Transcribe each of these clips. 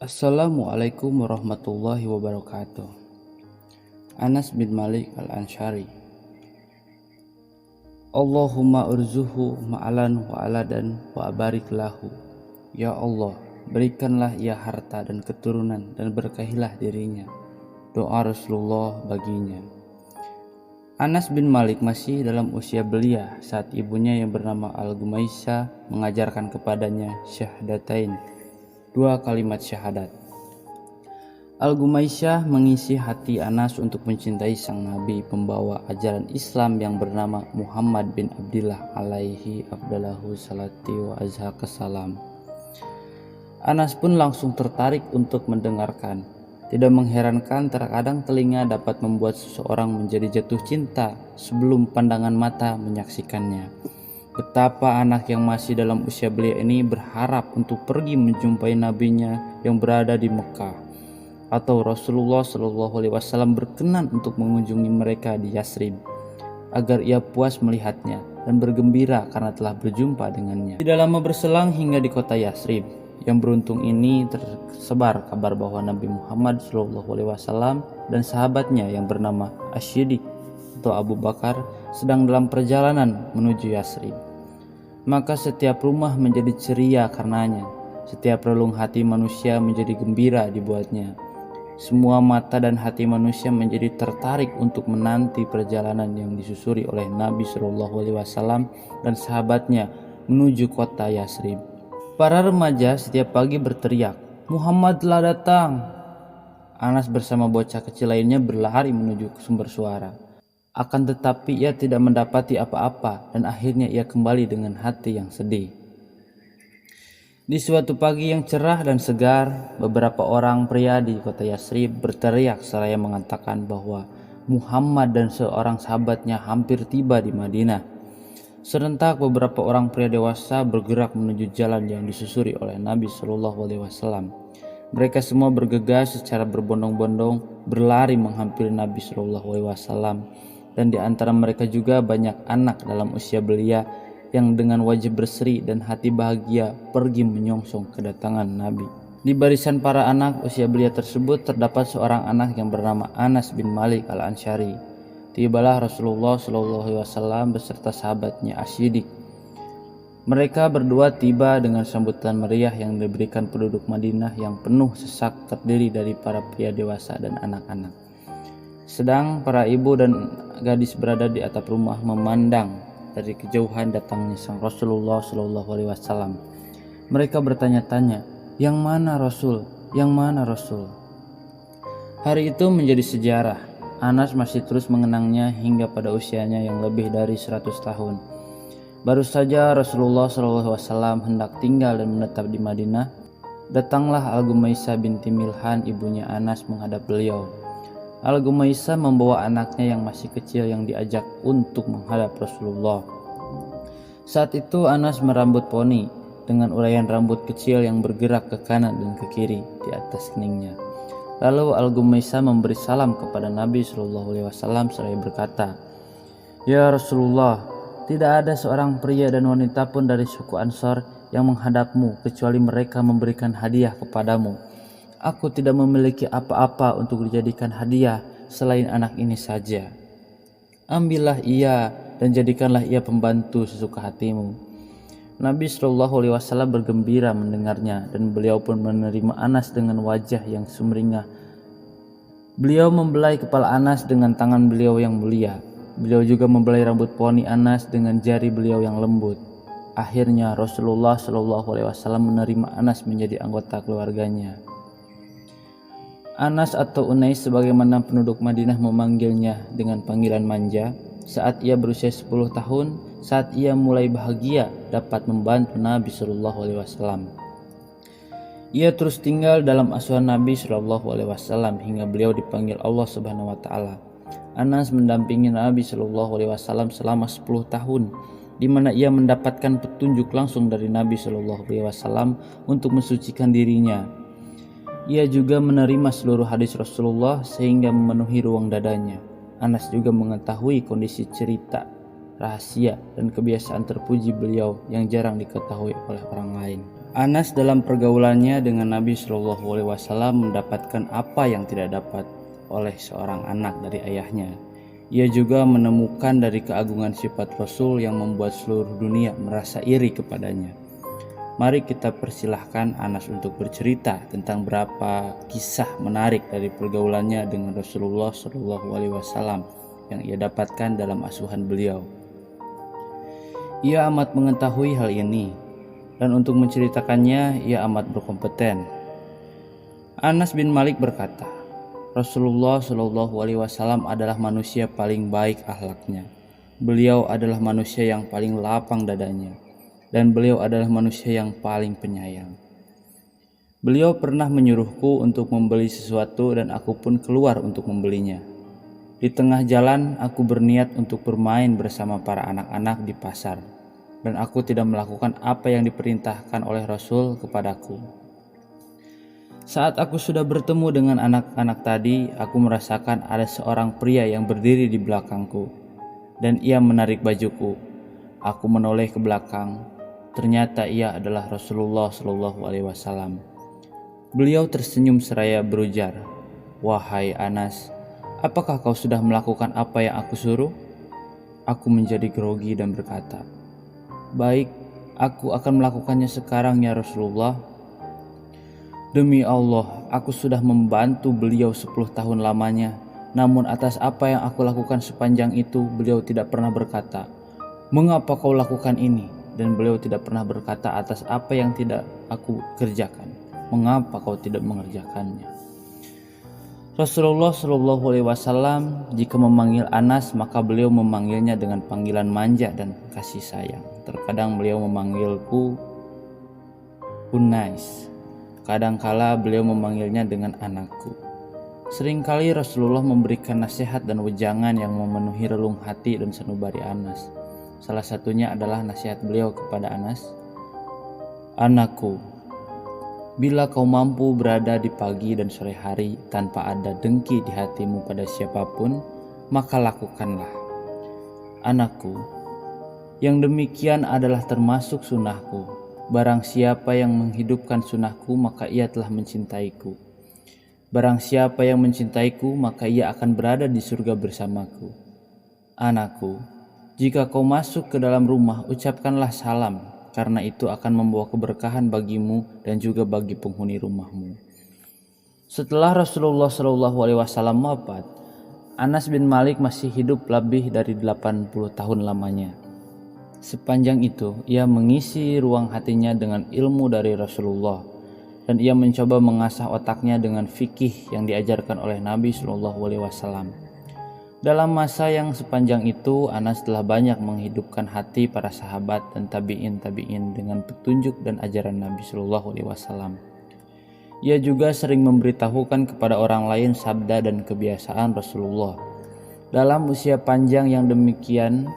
Assalamualaikum warahmatullahi wabarakatuh. Anas bin Malik al-Ansyari. Allahumma urzuhu ma'alan wa aladan wa barik lahu. Ya Allah, berikanlah ia harta dan keturunan dan berkahilah dirinya. Doa Rasulullah baginya. Anas bin Malik masih dalam usia belia saat ibunya yang bernama Al-Gumaisah mengajarkan kepadanya syahadatain, 2 kalimat syahadat. Al-Gumaisah mengisi hati Anas untuk mencintai sang nabi pembawa ajaran Islam yang bernama Muhammad bin Abdillah alaihi afdalahu salati wa azhaqas salam. Anas pun langsung tertarik untuk mendengarkan. Tidak mengherankan terkadang telinga dapat membuat seseorang menjadi jatuh cinta sebelum pandangan mata menyaksikannya. Betapa anak yang masih dalam usia belia ini berharap untuk pergi menjumpai nabinya yang berada di Mekah, atau Rasulullah Shallallahu Alaihi Wasallam berkenan untuk mengunjungi mereka di Yasrib, agar ia puas melihatnya dan bergembira karena telah berjumpa dengannya. Tidak lama berselang hingga di kota Yasrib yang beruntung ini tersebar kabar bahwa Nabi Muhammad Shallallahu Alaihi Wasallam dan sahabatnya yang bernama Asy-Syiddiq atau Abu Bakar sedang dalam perjalanan menuju Yasrib. Maka setiap rumah menjadi ceria karenanya, setiap relung hati manusia menjadi gembira dibuatnya. Semua mata dan hati manusia menjadi tertarik untuk menanti perjalanan yang disusuri oleh Nabi Shallallahu Alaihi Wasallam dan sahabatnya menuju kota Yasrib. Para remaja setiap pagi berteriak, "Muhammad telah datang!" Anas bersama bocah kecil lainnya berlari menuju ke sumber suara. Akan tetapi ia tidak mendapati apa-apa dan akhirnya ia kembali dengan hati yang sedih. Di suatu pagi yang cerah dan segar, beberapa orang pria di kota Yasrib berteriak seraya mengatakan bahwa Muhammad dan seorang sahabatnya hampir tiba di Madinah. Serentak beberapa orang pria dewasa bergerak menuju jalan yang disusuri oleh Nabi Shallallahu Alaihi Wasallam. Mereka semua bergegas secara berbondong-bondong berlari menghampiri Nabi Shallallahu Alaihi Wasallam. Dan di antara mereka juga banyak anak dalam usia belia yang dengan wajah berseri dan hati bahagia pergi menyongsong kedatangan Nabi. Di barisan para anak usia belia tersebut terdapat seorang anak yang bernama Anas bin Malik al-Ansyari. Tibalah Rasulullah Shallallahu Alaihi Wasallam beserta sahabatnya Asy-Syiddiq. Mereka berdua tiba dengan sambutan meriah yang diberikan penduduk Madinah yang penuh sesak terdiri dari para pria dewasa dan anak-anak. Sedang para ibu dan gadis berada di atap rumah memandang dari kejauhan datangnya sang Rasulullah Shallallahu Alaihi Wasallam. Mereka bertanya-tanya, "Yang mana Rasul? Yang mana Rasul?" Hari itu menjadi sejarah. Anas masih terus mengenangnya hingga pada usianya yang lebih dari 100 tahun. Baru saja Rasulullah Shallallahu Alaihi Wasallam hendak tinggal dan menetap di Madinah, datanglah Al-Gumaisah binti Milhan, ibunya Anas, menghadap beliau. Al-Gumaisah membawa anaknya yang masih kecil yang diajak untuk menghadap Rasulullah. Saat itu Anas merambut poni dengan uraian rambut kecil yang bergerak ke kanan dan ke kiri di atas keningnya. Lalu Al-Gumaisah memberi salam kepada Nabi Shallallahu Alaihi Wasallam seraya berkata, "Ya Rasulullah, tidak ada seorang pria dan wanita pun dari suku Ansor yang menghadapmu kecuali mereka memberikan hadiah kepadamu. Aku tidak memiliki apa-apa untuk dijadikan hadiah selain anak ini saja. Ambillah ia dan jadikanlah ia pembantu sesuka hatimu." Nabi Shallallahu Alaihi Wasallam bergembira mendengarnya dan beliau pun menerima Anas dengan wajah yang sumringah. Beliau membelai kepala Anas dengan tangan beliau yang mulia. Beliau juga membelai rambut poni Anas dengan jari beliau yang lembut. Akhirnya Rasulullah Shallallahu Alaihi Wasallam menerima Anas menjadi anggota keluarganya. Anas atau Unais sebagaimana penduduk Madinah memanggilnya dengan panggilan manja, saat ia berusia 10 tahun, saat ia mulai bahagia dapat membantu Nabi Shallallahu Alaihi Wasallam. Ia terus tinggal dalam asuhan Nabi Shallallahu Alaihi Wasallam hingga beliau dipanggil Allah Subhanahu Wa Taala. Anas mendampingi Nabi Shallallahu Alaihi Wasallam selama 10 tahun, di mana ia mendapatkan petunjuk langsung dari Nabi Shallallahu Alaihi Wasallam untuk mensucikan dirinya. Ia juga menerima seluruh hadis Rasulullah sehingga memenuhi ruang dadanya. Anas juga mengetahui kondisi cerita, rahasia, dan kebiasaan terpuji beliau yang jarang diketahui oleh orang lain. Anas dalam pergaulannya dengan Nabi Shallallahu Alaihi Wasallam mendapatkan apa yang tidak dapat oleh seorang anak dari ayahnya. Ia juga menemukan dari keagungan sifat Rasul yang membuat seluruh dunia merasa iri kepadanya. Mari kita persilahkan Anas untuk bercerita tentang beberapa kisah menarik dari pergaulannya dengan Rasulullah Shallallahu Alaihi Wasallam yang ia dapatkan dalam asuhan beliau. Ia amat mengetahui hal ini, dan untuk menceritakannya ia amat berkompeten. Anas bin Malik berkata, Rasulullah Shallallahu Alaihi Wasallam adalah manusia paling baik akhlaknya. Beliau adalah manusia yang paling lapang dadanya, dan beliau adalah manusia yang paling penyayang. Beliau pernah menyuruhku untuk membeli sesuatu dan aku pun keluar untuk membelinya. Di tengah jalan aku berniat untuk bermain bersama para anak-anak di pasar, dan aku tidak melakukan apa yang diperintahkan oleh Rasul kepadaku. Saat aku sudah bertemu dengan anak-anak tadi, aku merasakan ada seorang pria yang berdiri di belakangku, dan ia menarik bajuku. Aku menoleh ke belakang. Ternyata ia adalah Rasulullah Shallallahu Alaihi Wasallam. Beliau tersenyum seraya berujar, "Wahai Anas, apakah kau sudah melakukan apa yang aku suruh?" Aku menjadi grogi dan berkata, "Baik, aku akan melakukannya sekarang ya Rasulullah." Demi Allah, aku sudah membantu beliau 10 tahun lamanya. Namun atas apa yang aku lakukan sepanjang itu, beliau tidak pernah berkata, "Mengapa kau lakukan ini?" Dan beliau tidak pernah berkata atas apa yang tidak aku kerjakan, "Mengapa kau tidak mengerjakannya?" Rasulullah Shallallahu Alaihi Wasallam jika memanggil Anas, maka beliau memanggilnya dengan panggilan manja dan kasih sayang. Terkadang beliau memanggilku Unais. Kadangkala beliau memanggilnya dengan anakku. Seringkali Rasulullah memberikan nasihat dan wejangan yang memenuhi relung hati dan sanubari Anas. Salah satunya adalah nasihat beliau kepada Anas, "Anakku, bila kau mampu berada di pagi dan sore hari tanpa ada dengki di hatimu pada siapapun, maka lakukanlah. Anakku, yang demikian adalah termasuk sunnahku. Barang siapa yang menghidupkan sunnahku, maka ia telah mencintaiku. Barang siapa yang mencintaiku, maka ia akan berada di surga bersamaku. Anakku, jika kau masuk ke dalam rumah, ucapkanlah salam, karena itu akan membawa keberkahan bagimu dan juga bagi penghuni rumahmu." Setelah Rasulullah Shallallahu Alaihi Wasallam wafat, Anas bin Malik masih hidup lebih dari 80 tahun lamanya. Sepanjang itu, ia mengisi ruang hatinya dengan ilmu dari Rasulullah, dan ia mencoba mengasah otaknya dengan fikih yang diajarkan oleh Nabi Shallallahu Alaihi Wasallam. Dalam masa yang sepanjang itu, Anas telah banyak menghidupkan hati para sahabat dan tabi'in dengan petunjuk dan ajaran Nabi Shallallahu Alaihi Wasallam. Ia juga sering memberitahukan kepada orang lain sabda dan kebiasaan Rasulullah. Dalam usia panjang yang demikian,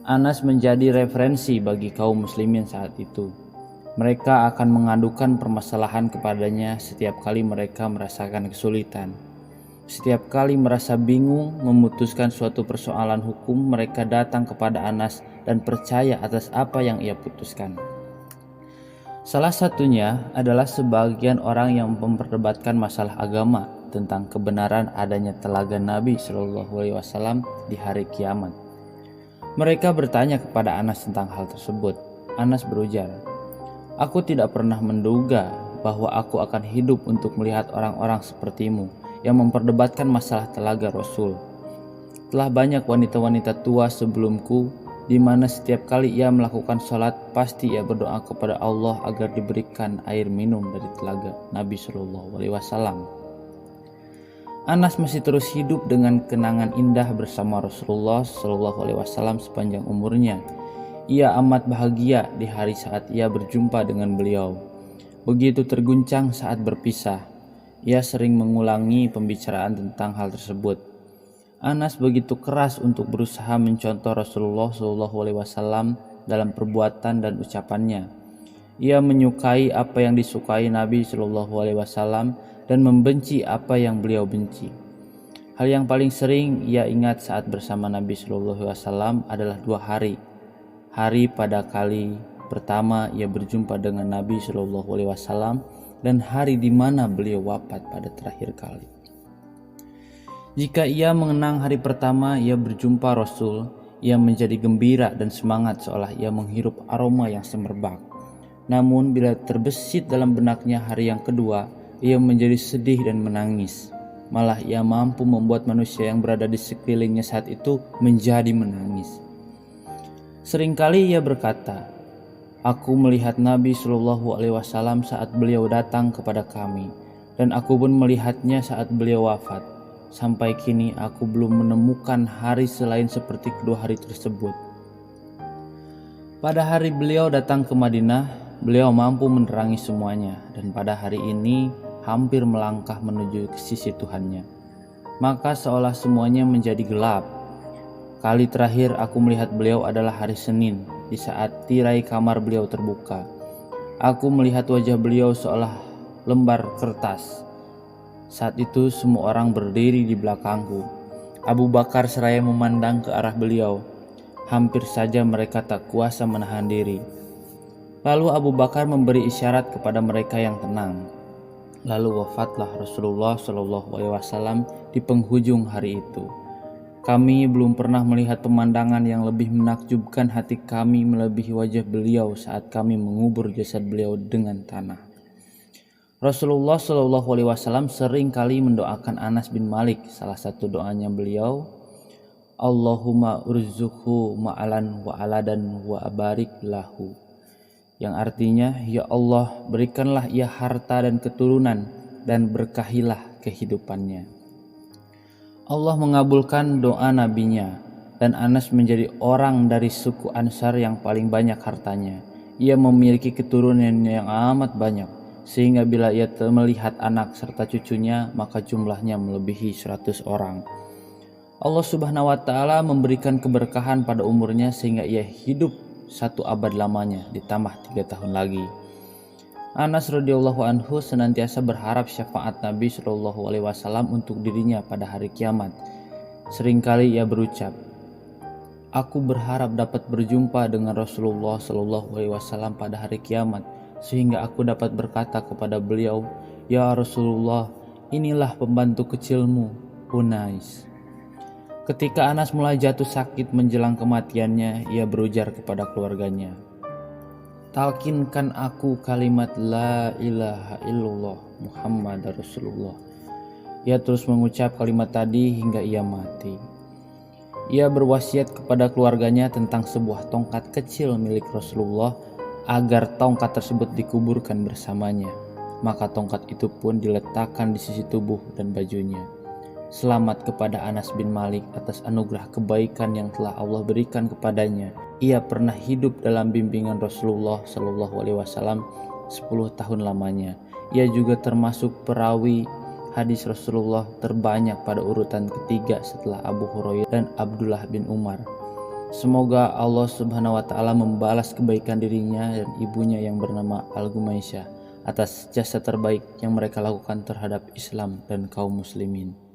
Anas menjadi referensi bagi kaum muslimin saat itu. Mereka akan mengadukan permasalahan kepadanya setiap kali mereka merasakan kesulitan. Setiap kali merasa bingung memutuskan suatu persoalan hukum, mereka datang kepada Anas dan percaya atas apa yang ia putuskan. Salah satunya adalah sebagian orang yang memperdebatkan masalah agama tentang kebenaran adanya telaga Nabi Shallallahu Alaihi Wasallam di hari kiamat. Mereka bertanya kepada Anas tentang hal tersebut. Anas berujar, "Aku tidak pernah menduga bahwa aku akan hidup untuk melihat orang-orang sepertimu yang memperdebatkan masalah telaga Rasul. Telah banyak wanita-wanita tua sebelumku, di mana setiap kali ia melakukan sholat, pasti ia berdoa kepada Allah agar diberikan air minum dari telaga Nabi Shallallahu Alaihi Wasallam." Anas masih terus hidup dengan kenangan indah bersama Rasulullah Shallallahu Alaihi Wasallam sepanjang umurnya. Ia amat bahagia di hari saat ia berjumpa dengan beliau. Begitu terguncang saat berpisah, ia sering mengulangi pembicaraan tentang hal tersebut. Anas begitu keras untuk berusaha mencontoh Rasulullah Shallallahu Alaihi Wasallam dalam perbuatan dan ucapannya. Ia menyukai apa yang disukai Nabi Shallallahu Alaihi Wasallam dan membenci apa yang beliau benci. Hal yang paling sering ia ingat saat bersama Nabi Shallallahu Alaihi Wasallam adalah 2 hari. Hari pada kali pertama ia berjumpa dengan Nabi Shallallahu Alaihi Wasallam dan hari di mana beliau wafat pada terakhir kali. Jika ia mengenang hari pertama ia berjumpa Rasul, ia menjadi gembira dan semangat seolah ia menghirup aroma yang semerbak. Namun bila terbesit dalam benaknya hari yang kedua, ia menjadi sedih dan menangis. Malah ia mampu membuat manusia yang berada di sekelilingnya saat itu menjadi menangis. Seringkali ia berkata, "Aku melihat Nabi Shallallahu Alaihi Wasallam saat beliau datang kepada kami, dan aku pun melihatnya saat beliau wafat. Sampai kini aku belum menemukan hari selain seperti kedua hari tersebut." Pada hari beliau datang ke Madinah, beliau mampu menerangi semuanya, dan pada hari ini hampir melangkah menuju ke sisi Tuhannya. Maka seolah semuanya menjadi gelap. Kali terakhir aku melihat beliau adalah hari Senin, di saat tirai kamar beliau terbuka. Aku melihat wajah beliau seolah lembar kertas. Saat itu semua orang berdiri di belakangku. Abu Bakar seraya memandang ke arah beliau. Hampir saja mereka tak kuasa menahan diri. Lalu Abu Bakar memberi isyarat kepada mereka yang tenang. Lalu wafatlah Rasulullah Shallallahu Alaihi Wasallam di penghujung hari itu. Kami belum pernah melihat pemandangan yang lebih menakjubkan hati kami melebihi wajah beliau saat kami mengubur jasad beliau dengan tanah. Rasulullah Shallallahu Alaihi Wasallam sering kali mendoakan Anas bin Malik. Salah satu doanya beliau, Allahumma urzuqhu ma'alan wa aladan wa abarik lahu. Yang artinya, ya Allah berikanlah ia harta dan keturunan dan berkahilah kehidupannya. Allah mengabulkan doa nabinya dan Anas menjadi orang dari suku Ansar yang paling banyak hartanya. Ia memiliki keturunan yang amat banyak, sehingga bila ia melihat anak serta cucunya maka jumlahnya melebihi 100 orang. Allah Subhanahu wa Ta'ala memberikan keberkahan pada umurnya sehingga ia hidup 1 abad lamanya ditambah 3 tahun lagi. Anas radhiyallahu anhu senantiasa berharap syafaat Nabi Shallallahu Alaihi Wasallam untuk dirinya pada hari kiamat. Seringkali ia berucap, "Aku berharap dapat berjumpa dengan Rasulullah Shallallahu Alaihi Wasallam pada hari kiamat, sehingga aku dapat berkata kepada beliau, ya Rasulullah, inilah pembantu kecilmu, Unais." Ketika Anas mulai jatuh sakit menjelang kematiannya, ia berujar kepada keluarganya, "Talkinkan aku kalimat la ilaha illallah Muhammad Rasulullah." Ia terus mengucap kalimat tadi hingga ia mati. Ia berwasiat kepada keluarganya tentang sebuah tongkat kecil milik Rasulullah agar tongkat tersebut dikuburkan bersamanya. Maka tongkat itu pun diletakkan di sisi tubuh dan bajunya. Selamat kepada Anas bin Malik atas anugerah kebaikan yang telah Allah berikan kepadanya. Ia pernah hidup dalam bimbingan Rasulullah Shallallahu Alaihi Wasallam 10 tahun lamanya. Ia juga termasuk perawi hadis Rasulullah terbanyak pada urutan ketiga setelah Abu Hurairah dan Abdullah bin Umar. Semoga Allah Subhanahu wa Ta'ala membalas kebaikan dirinya dan ibunya yang bernama Al-Gumaisyah atas jasa terbaik yang mereka lakukan terhadap Islam dan kaum muslimin.